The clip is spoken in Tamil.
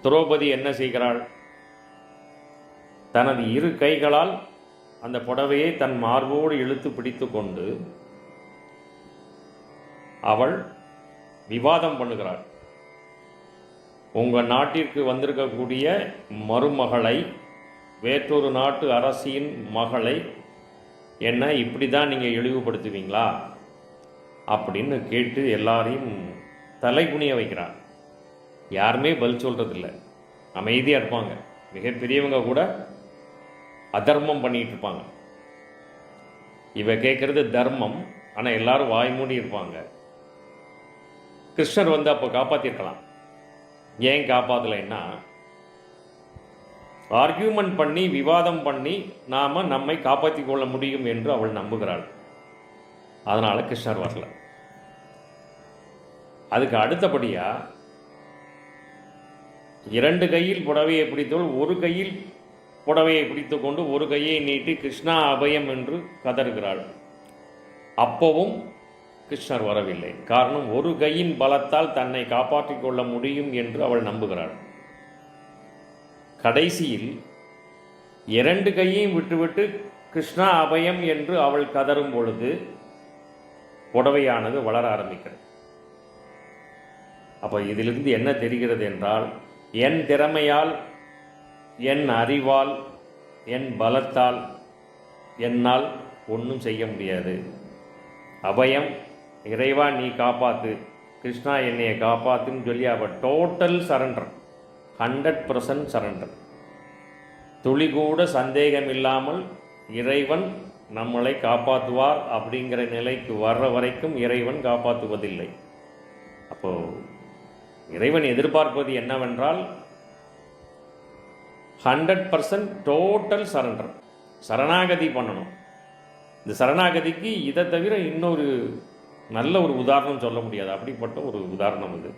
திரௌபதி என்ன செய்கிறாள்? தனது இரு கைகளால் அந்த புடவையை தன் மார்போடு இழுத்து பிடித்து கொண்டு அவள் விவாதம் பண்ணுகிறாள். உங்கள் நாட்டிற்கு வந்திருக்கக்கூடிய மருமகளை, வேற்றொரு நாட்டு அரசியின் மகளை என்ன இப்படி தான் நீங்கள் இழிவுபடுத்துவீங்களா அப்படின்னு கேட்டு எல்லாரையும் தலைகுனிய வைக்கிறார். யாருமே பதில் சொல்கிறதில்ல, அமைதியாக இருப்பாங்க. மிகப்பெரியவங்க கூட அதர்மம் பண்ணிகிட்டு இருப்பாங்க. இவ கேட்குறது தர்மம், ஆனால் எல்லாரும் வாய் மூடி இருப்பாங்க. கிருஷ்ணர் வந்து அப்போ காப்பாற்றிருக்கலாம். ஏன் காப்பாற்றலைன்னா, ஆர்கியூமெண்ட் பண்ணி விவாதம் பண்ணி நாம் நம்மை காப்பாற்றி கொள்ள முடியும் என்று அவள் நம்புகிறாள். அதனால் கிருஷ்ணர் வரல. அதுக்கு அடுத்தபடியாக இரண்டு கையில் புடவையை பிடித்தோள் ஒரு கையில் புடவையை பிடித்து கொண்டு ஒரு கையை நீட்டி கிருஷ்ணா அபயம் என்று கதறுகிறாள். அப்போவும் கிருஷ்ணர் வரவில்லை. காரணம், ஒரு கையின் பலத்தால் தன்னை காப்பாற்றிக் கொள்ள முடியும் என்று அவள் நம்புகிறாள். கடைசியில் இரண்டு கையையும் விட்டுவிட்டு கிருஷ்ணா அபயம் என்று அவள் கதறும் பொழுது புடவையானது வளர ஆரம்பிக்கிறது. அப்போ இதிலிருந்து என்ன தெரிகிறது என்றால், என் திறமையால், என் அறிவால், என் பலத்தால் என்னால் ஒன்றும் செய்ய முடியாது. அபயம், இறைவா நீ காப்பாற்று, கிருஷ்ணா என்னையை காப்பாற்றுன்னு சொல்லி அவள் டோட்டல் சரண்டர், 100% சரண்டர். துளி கூட சந்தேகம் இல்லாமல் இறைவன் நம்மளை காப்பாற்றுவார் அப்படிங்கிற நிலைக்கு வர்ற வரைக்கும் இறைவன் காப்பாற்றுவதில்லை. அப்போது இறைவன் எதிர்பார்ப்பது என்னவென்றால் 100% டோட்டல் சரண்டர், சரணாகதி பண்ணணும். இந்த சரணாகதிக்கு இதை தவிர இன்னொரு நல்ல ஒரு உதாரணம் சொல்ல முடியாது. அப்படிப்பட்ட ஒரு உதாரணம் இது.